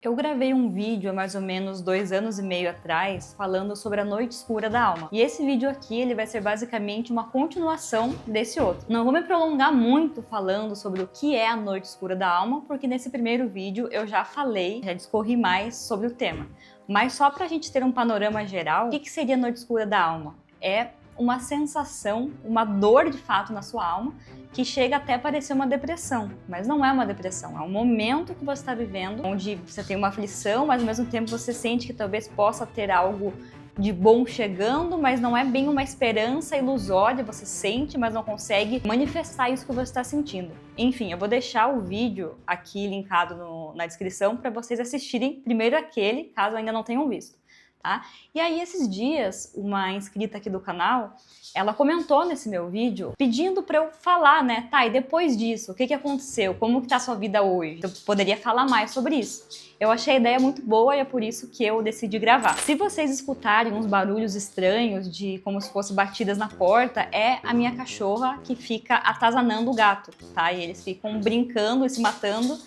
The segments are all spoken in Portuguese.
Eu gravei um vídeo há mais ou menos 2 anos e meio atrás falando sobre a noite escura da alma. E esse vídeo aqui ele vai ser basicamente uma continuação desse outro. Não vou me prolongar muito falando sobre o que é a noite escura da alma, porque nesse primeiro vídeo eu já falei, já discorri mais sobre o tema. Mas só pra gente ter um panorama geral, o que seria a noite escura da alma? É uma sensação, uma dor de fato na sua alma, que chega até a parecer uma depressão, mas não é uma depressão, é um momento que você está vivendo, onde você tem uma aflição, mas ao mesmo tempo você sente que talvez possa ter algo de bom chegando, mas não é bem uma esperança ilusória, você sente, mas não consegue manifestar isso que você está sentindo. Enfim, eu vou deixar o vídeo aqui linkado na descrição para vocês assistirem primeiro aquele, caso ainda não tenham visto. Tá? E aí esses dias, uma inscrita aqui do canal, ela comentou nesse meu vídeo pedindo para eu falar, né, tá, e depois disso, o que aconteceu? Como que tá a sua vida hoje? Eu poderia falar mais sobre isso. Eu achei a ideia muito boa e é por isso que eu decidi gravar. Se vocês escutarem uns barulhos estranhos de como se fossem batidas na porta, é a minha cachorra que fica atazanando o gato, tá? E eles ficam brincando e se matando.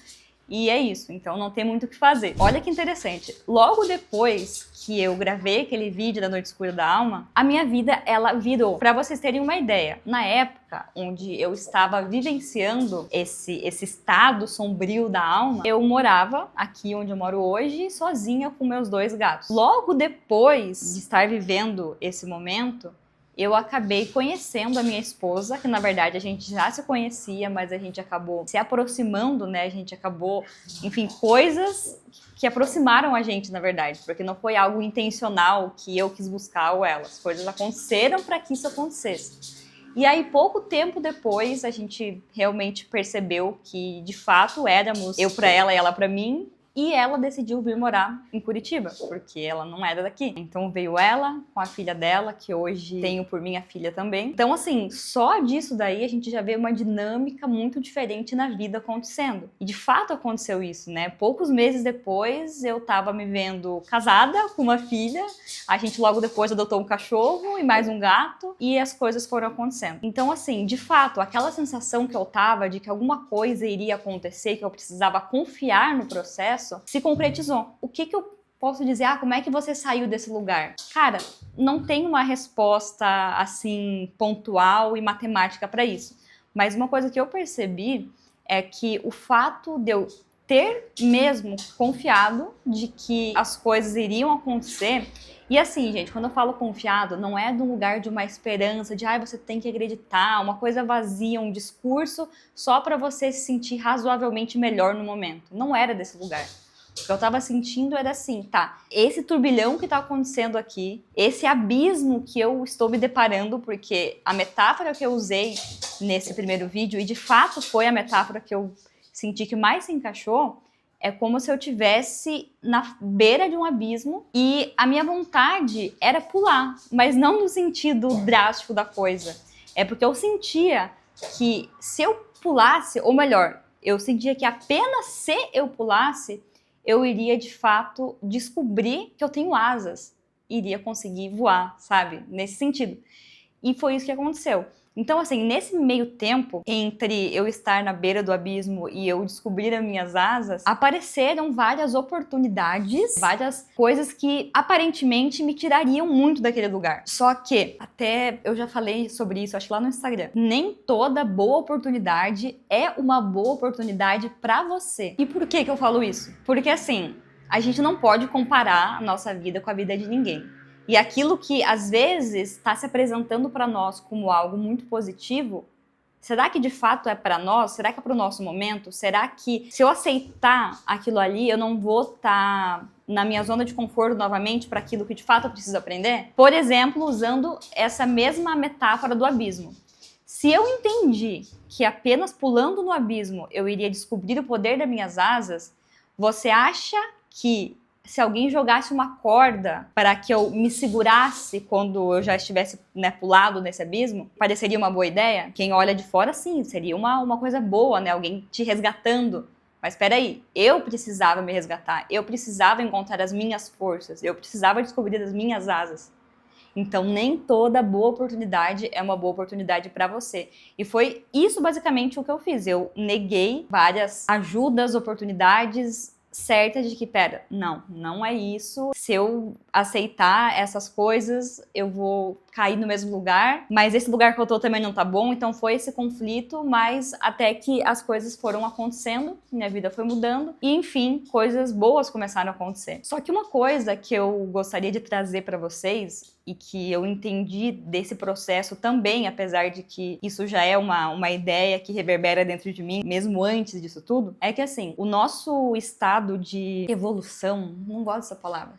E é isso, então não tem muito o que fazer. Olha que interessante, logo depois que eu gravei aquele vídeo da Noite Escura da Alma, a minha vida, ela virou. Pra vocês terem uma ideia, na época onde eu estava vivenciando esse estado sombrio da alma, eu morava aqui onde eu moro hoje, sozinha com meus 2 gatos. Logo depois de estar vivendo esse momento, eu acabei conhecendo a minha esposa, que na verdade a gente já se conhecia, mas a gente acabou se aproximando, né? A gente acabou, enfim, coisas que aproximaram a gente, na verdade, porque não foi algo intencional que eu quis buscar ou ela. As coisas aconteceram para que isso acontecesse. E aí, pouco tempo depois, a gente realmente percebeu que, de fato, éramos eu para ela e ela para mim. E ela decidiu vir morar em Curitiba, porque ela não era daqui. Então veio ela com a filha dela, que hoje tenho por minha filha também. Então assim, só disso daí a gente já vê uma dinâmica muito diferente na vida acontecendo. E de fato aconteceu isso, né? Poucos meses depois eu tava me vendo casada com uma filha, a gente logo depois adotou um cachorro e mais um gato, e as coisas foram acontecendo. Então assim, de fato, aquela sensação que eu tava de que alguma coisa iria acontecer, que eu precisava confiar no processo, se concretizou. O que eu posso dizer? Como é que você saiu desse lugar? Cara, não tem uma resposta assim pontual e matemática para isso. Mas uma coisa que eu percebi é que o fato de eu ter mesmo confiado de que as coisas iriam acontecer. E assim, gente, quando eu falo confiado, não é do lugar de uma esperança, de você tem que acreditar, uma coisa vazia, um discurso só para você se sentir razoavelmente melhor no momento. Não era desse lugar. O que eu tava sentindo era assim, tá, esse turbilhão que tá acontecendo aqui, esse abismo que eu estou me deparando, porque a metáfora que eu usei nesse primeiro vídeo, e de fato foi a metáfora que eu senti que mais se encaixou, é como se eu estivesse na beira de um abismo e a minha vontade era pular, mas não no sentido drástico da coisa. É porque eu sentia que se eu pulasse, ou melhor, eu sentia que apenas se eu pulasse, eu iria de fato descobrir que eu tenho asas, iria conseguir voar, sabe? Nesse sentido. E foi isso que aconteceu. Então, assim, nesse meio tempo, entre eu estar na beira do abismo e eu descobrir as minhas asas, apareceram várias oportunidades, várias coisas que aparentemente me tirariam muito daquele lugar. Só que, até eu já falei sobre isso, acho que lá no Instagram, nem toda boa oportunidade é uma boa oportunidade pra você. E por que eu falo isso? Porque, assim, a gente não pode comparar a nossa vida com a vida de ninguém. E aquilo que às vezes está se apresentando para nós como algo muito positivo, será que de fato é para nós? Será que é para o nosso momento? Será que se eu aceitar aquilo ali, eu não vou estar na minha zona de conforto novamente para aquilo que de fato eu preciso aprender? Por exemplo, usando essa mesma metáfora do abismo. Se eu entendi que apenas pulando no abismo eu iria descobrir o poder das minhas asas, você acha que se alguém jogasse uma corda para que eu me segurasse quando eu já estivesse, né, pulado nesse abismo, pareceria uma boa ideia? Quem olha de fora, sim, seria uma coisa boa, né? Alguém te resgatando. Mas espera aí, eu precisava me resgatar, eu precisava encontrar as minhas forças, eu precisava descobrir as minhas asas. Então, nem toda boa oportunidade é uma boa oportunidade para você. E foi isso basicamente o que eu fiz. Eu neguei várias ajudas, oportunidades, certa de que, pera, não é isso. Se eu aceitar essas coisas, eu vou cair no mesmo lugar, mas esse lugar que eu tô também não tá bom, então foi esse conflito, mas até que as coisas foram acontecendo, minha vida foi mudando, e enfim, coisas boas começaram a acontecer. Só que uma coisa que eu gostaria de trazer pra vocês, e que eu entendi desse processo também, apesar de que isso já é uma ideia que reverbera dentro de mim, mesmo antes disso tudo, é que assim, o nosso estado de evolução, não gosto dessa palavra,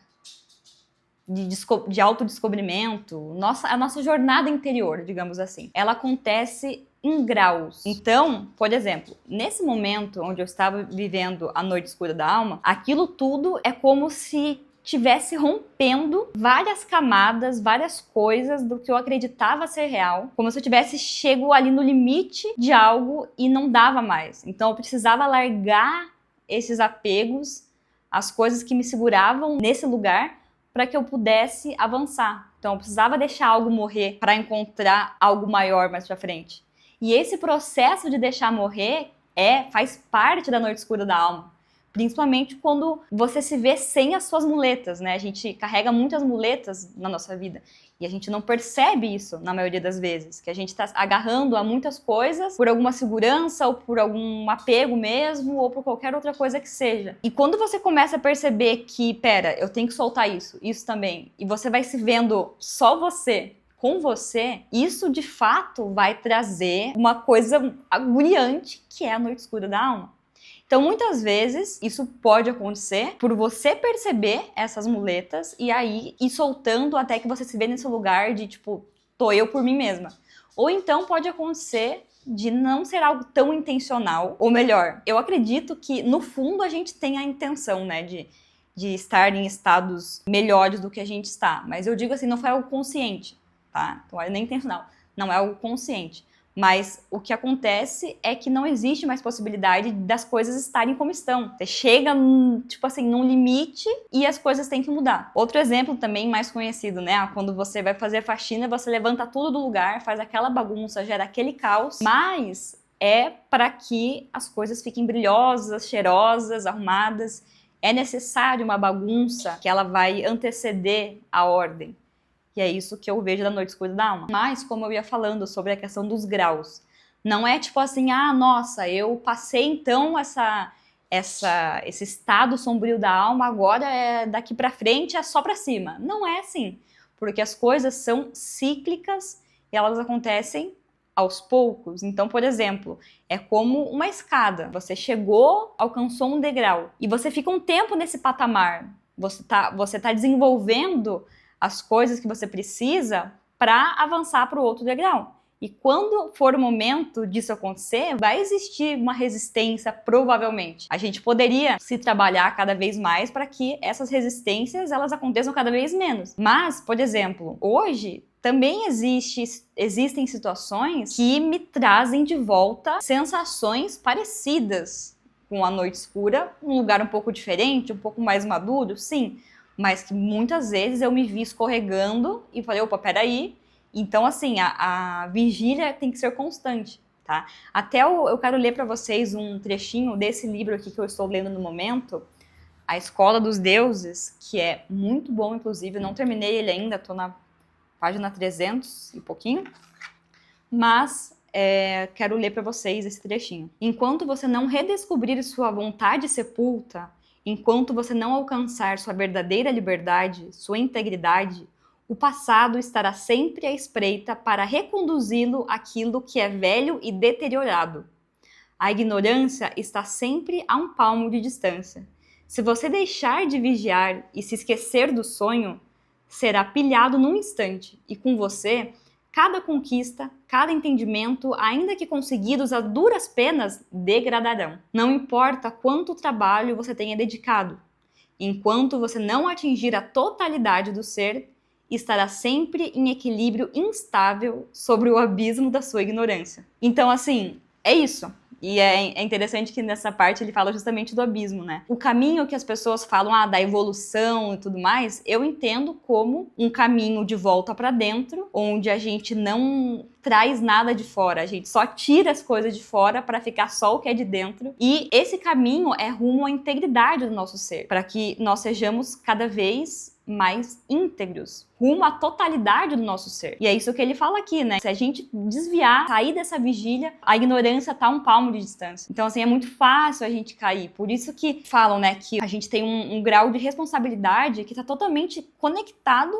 de autodescobrimento, a nossa jornada interior, digamos assim, ela acontece em graus. Então, por exemplo, nesse momento onde eu estava vivendo a noite escura da alma, aquilo tudo é como se tivesse rompendo várias camadas, várias coisas do que eu acreditava ser real, como se eu tivesse chego ali no limite de algo e não dava mais. Então eu precisava largar esses apegos, as coisas que me seguravam nesse lugar para que eu pudesse avançar. Então eu precisava deixar algo morrer para encontrar algo maior mais para frente. E esse processo de deixar morrer faz parte da noite escura da alma. Principalmente quando você se vê sem as suas muletas, né? A gente carrega muitas muletas na nossa vida e a gente não percebe isso na maioria das vezes, que a gente está agarrando a muitas coisas por alguma segurança ou por algum apego mesmo ou por qualquer outra coisa que seja. E quando você começa a perceber que, pera, eu tenho que soltar isso também, e você vai se vendo só você, com você, isso de fato vai trazer uma coisa agoniante que é a noite escura da alma. Então, muitas vezes, isso pode acontecer por você perceber essas muletas e aí ir soltando até que você se vê nesse lugar de, tipo, tô eu por mim mesma. Ou então pode acontecer de não ser algo tão intencional. Ou melhor, eu acredito que, no fundo, a gente tem a intenção, né, de estar em estados melhores do que a gente está. Mas eu digo assim, não foi algo consciente, tá? Então, é nem intencional. Não é algo consciente. Mas o que acontece é que não existe mais possibilidade das coisas estarem como estão. Você chega, tipo assim, num limite e as coisas têm que mudar. Outro exemplo também mais conhecido, né? Quando você vai fazer faxina, você levanta tudo do lugar, faz aquela bagunça, gera aquele caos, mas é para que as coisas fiquem brilhosas, cheirosas, arrumadas. É necessário uma bagunça que ela vai anteceder a ordem. E é isso que eu vejo da noite escura da alma. Mas, como eu ia falando sobre a questão dos graus, não é tipo assim, ah, nossa, eu passei então esse estado sombrio da alma, agora daqui pra frente é só pra cima. Não é assim, porque as coisas são cíclicas e elas acontecem aos poucos. Então, por exemplo, é como uma escada. Você chegou, alcançou um degrau e você fica um tempo nesse patamar. Você tá desenvolvendo as coisas que você precisa para avançar para o outro degrau. E quando for o momento disso acontecer, vai existir uma resistência, provavelmente. A gente poderia se trabalhar cada vez mais para que essas resistências elas aconteçam cada vez menos. Mas, por exemplo, hoje também existem situações que me trazem de volta sensações parecidas com a noite escura, um lugar um pouco diferente, um pouco mais maduro, sim, mas que muitas vezes eu me vi escorregando e falei, opa, peraí. Então, assim, a vigília tem que ser constante, tá? Até eu quero ler para vocês um trechinho desse livro aqui que eu estou lendo no momento, A Escola dos Deuses, que é muito bom, inclusive. Eu não terminei ele ainda, estou na página 300 e pouquinho, mas quero ler para vocês esse trechinho. Enquanto você não redescobrir sua vontade sepulta, enquanto você não alcançar sua verdadeira liberdade, sua integridade, o passado estará sempre à espreita para reconduzi-lo àquilo que é velho e deteriorado. A ignorância está sempre a um palmo de distância. Se você deixar de vigiar e se esquecer do sonho, será pilhado num instante, e com você, cada conquista, cada entendimento, ainda que conseguidos a duras penas, degradarão. Não importa quanto trabalho você tenha dedicado, enquanto você não atingir a totalidade do ser, estará sempre em equilíbrio instável sobre o abismo da sua ignorância. Então, assim, é isso. E é interessante que nessa parte ele fala justamente do abismo, né? O caminho que as pessoas falam, da evolução e tudo mais, eu entendo como um caminho de volta pra dentro, onde a gente não traz nada de fora, a gente só tira as coisas de fora para ficar só o que é de dentro. E esse caminho é rumo à integridade do nosso ser, para que nós sejamos cada vez mais íntegros, rumo à totalidade do nosso ser. E é isso que ele fala aqui, né? Se a gente desviar, sair dessa vigília, a ignorância tá a um palmo de distância. Então, assim, é muito fácil a gente cair. Por isso que falam, né, que a gente tem um grau de responsabilidade que tá totalmente conectado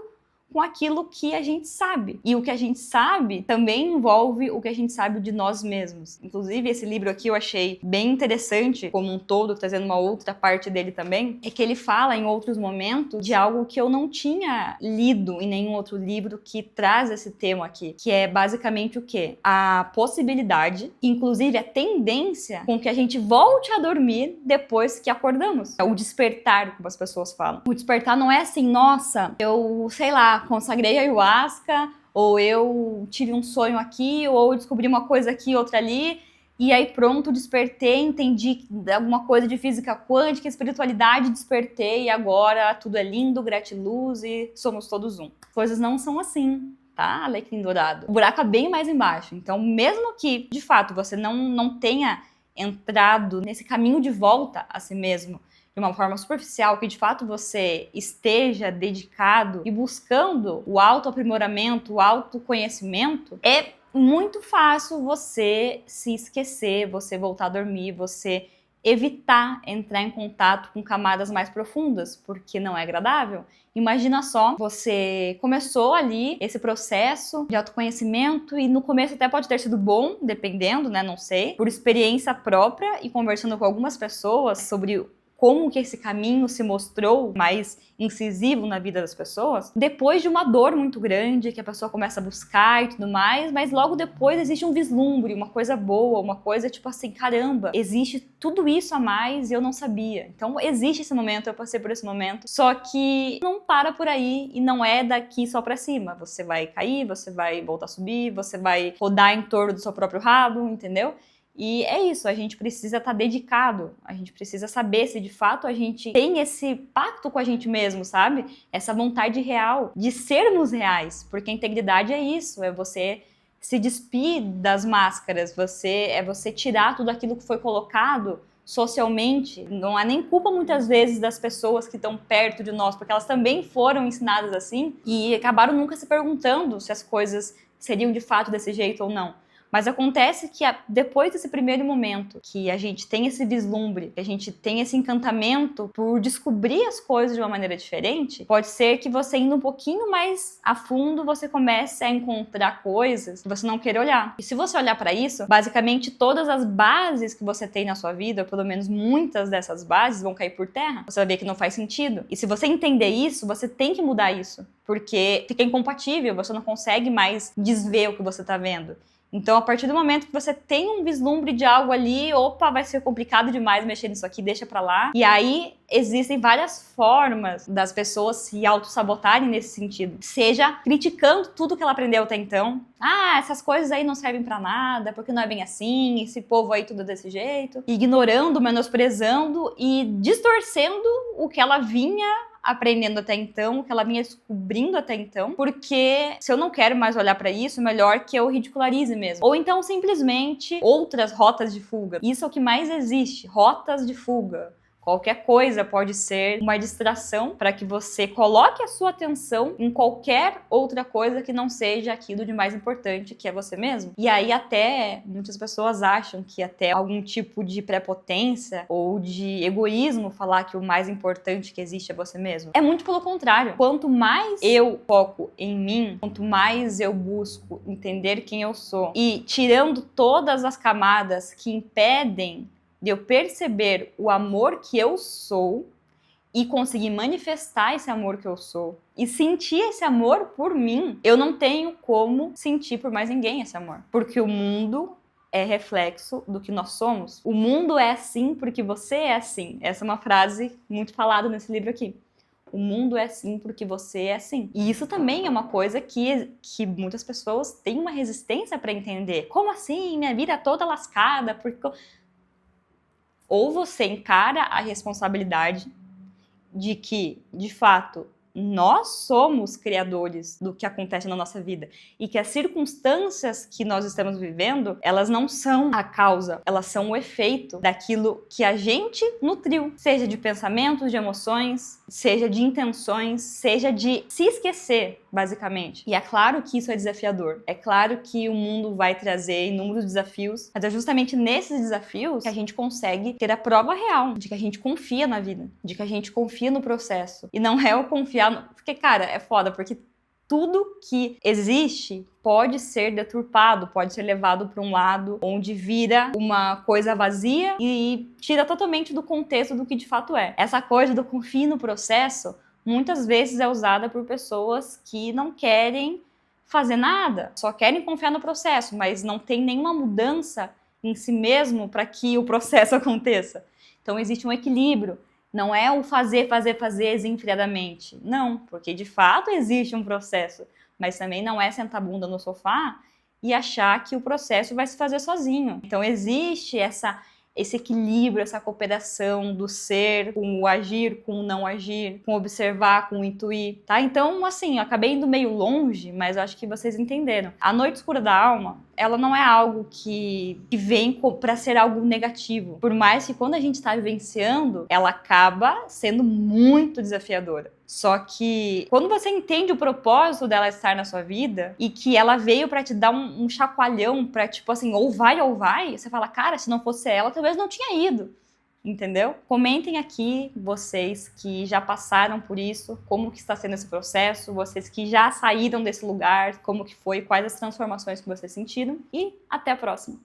com aquilo que a gente sabe. E o que a gente sabe também envolve o que a gente sabe de nós mesmos. Inclusive, esse livro aqui eu achei bem interessante como um todo, trazendo uma outra parte dele também, é que ele fala em outros momentos de algo que eu não tinha lido em nenhum outro livro que traz esse tema aqui, que é basicamente o quê? A possibilidade, inclusive a tendência com que a gente volte a dormir depois que acordamos. É o despertar, como as pessoas falam. O despertar não é assim, nossa, eu, sei lá, consagrei a ayahuasca, ou eu tive um sonho aqui, ou eu descobri uma coisa aqui, outra ali, e aí pronto, despertei, entendi alguma coisa de física quântica, espiritualidade, despertei, e agora tudo é lindo, gratiluz e somos todos um. Coisas não são assim, tá? Alecrim dourado. O buraco é bem mais embaixo, então mesmo que, de fato, você não tenha entrado nesse caminho de volta a si mesmo, de uma forma superficial, que de fato você esteja dedicado e buscando o autoaprimoramento, o autoconhecimento, é muito fácil você se esquecer, você voltar a dormir, você evitar entrar em contato com camadas mais profundas, porque não é agradável. Imagina só, você começou ali esse processo de autoconhecimento e no começo até pode ter sido bom, dependendo, né, não sei, por experiência própria e conversando com algumas pessoas sobre como que esse caminho se mostrou mais incisivo na vida das pessoas, depois de uma dor muito grande, que a pessoa começa a buscar e tudo mais, mas logo depois existe um vislumbre, uma coisa boa, uma coisa tipo assim, caramba, existe tudo isso a mais e eu não sabia. Então existe esse momento, eu passei por esse momento, só que não para por aí e não é daqui só pra cima. Você vai cair, você vai voltar a subir, você vai rodar em torno do seu próprio rabo, entendeu? E é isso, a gente precisa estar dedicado, a gente precisa saber se de fato a gente tem esse pacto com a gente mesmo, sabe? Essa vontade real de sermos reais, porque a integridade é isso, é você se despir das máscaras, é você tirar tudo aquilo que foi colocado socialmente. Não há nem culpa muitas vezes das pessoas que estão perto de nós, porque elas também foram ensinadas assim e acabaram nunca se perguntando se as coisas seriam de fato desse jeito ou não. Mas acontece que depois desse primeiro momento, que a gente tem esse vislumbre, que a gente tem esse encantamento por descobrir as coisas de uma maneira diferente, pode ser que você indo um pouquinho mais a fundo, você comece a encontrar coisas que você não queira olhar. E se você olhar para isso, basicamente todas as bases que você tem na sua vida, ou pelo menos muitas dessas bases, vão cair por terra. Você vai ver que não faz sentido. E se você entender isso, você tem que mudar isso. Porque fica incompatível, você não consegue mais desver o que você tá vendo. Então, a partir do momento que você tem um vislumbre de algo ali, opa, vai ser complicado demais mexer nisso aqui, deixa pra lá. E aí, existem várias formas das pessoas se auto-sabotarem nesse sentido. Seja criticando tudo que ela aprendeu até então. Essas coisas aí não servem pra nada, porque não é bem assim, esse povo aí tudo é desse jeito. Ignorando, menosprezando e distorcendo o que ela vinha aprendendo até então, o que ela vinha descobrindo até então, porque se eu não quero mais olhar pra isso, melhor que eu ridicularize mesmo. Ou então, simplesmente, outras rotas de fuga. Isso é o que mais existe, rotas de fuga. Qualquer coisa pode ser uma distração para que você coloque a sua atenção em qualquer outra coisa que não seja aquilo de mais importante, que é você mesmo. E aí até muitas pessoas acham que até algum tipo de prepotência ou de egoísmo falar que o mais importante que existe é você mesmo. É muito pelo contrário. Quanto mais eu foco em mim, quanto mais eu busco entender quem eu sou e tirando todas as camadas que impedem de eu perceber o amor que eu sou e conseguir manifestar esse amor que eu sou e sentir esse amor por mim, eu não tenho como sentir por mais ninguém esse amor. Porque o mundo é reflexo do que nós somos. O mundo é assim porque você é assim. Essa é uma frase muito falada nesse livro aqui. O mundo é assim porque você é assim. E isso também é uma coisa que muitas pessoas têm uma resistência para entender. Como assim? Minha vida é toda lascada? Porque... Ou você encara a responsabilidade de que, de fato, nós somos criadores do que acontece na nossa vida e que as circunstâncias que nós estamos vivendo, elas não são a causa, elas são o efeito daquilo que a gente nutriu, seja de pensamentos, de emoções, seja de intenções, seja de se esquecer, basicamente. E é claro que isso é desafiador, é claro que o mundo vai trazer inúmeros desafios, mas é justamente nesses desafios que a gente consegue ter a prova real de que a gente confia na vida, de que a gente confia no processo, e não é o confiar porque, cara, é foda, porque tudo que existe pode ser deturpado, pode ser levado para um lado onde vira uma coisa vazia e tira totalmente do contexto do que de fato é. Essa coisa do confie no processo muitas vezes é usada por pessoas que não querem fazer nada, só querem confiar no processo, mas não tem nenhuma mudança em si mesmo para que o processo aconteça. Então existe um equilíbrio. Não é o fazer desenfreadamente. Não, porque de fato existe um processo. Mas também não é sentar a bunda no sofá e achar que o processo vai se fazer sozinho. Então existe esse equilíbrio, essa cooperação do ser com o agir, com o não agir, com o observar, com o intuir, tá? Então, assim, eu acabei indo meio longe, mas eu acho que vocês entenderam. A noite escura da alma, ela não é algo que vem para ser algo negativo. Por mais que quando a gente está vivenciando, ela acaba sendo muito desafiadora. Só que quando você entende o propósito dela estar na sua vida e que ela veio pra te dar um chacoalhão pra, tipo assim, ou vai, você fala, cara, se não fosse ela, talvez não tinha ido. Entendeu? Comentem aqui, vocês que já passaram por isso, como que está sendo esse processo, vocês que já saíram desse lugar, como que foi, quais as transformações que vocês sentiram, e até a próxima!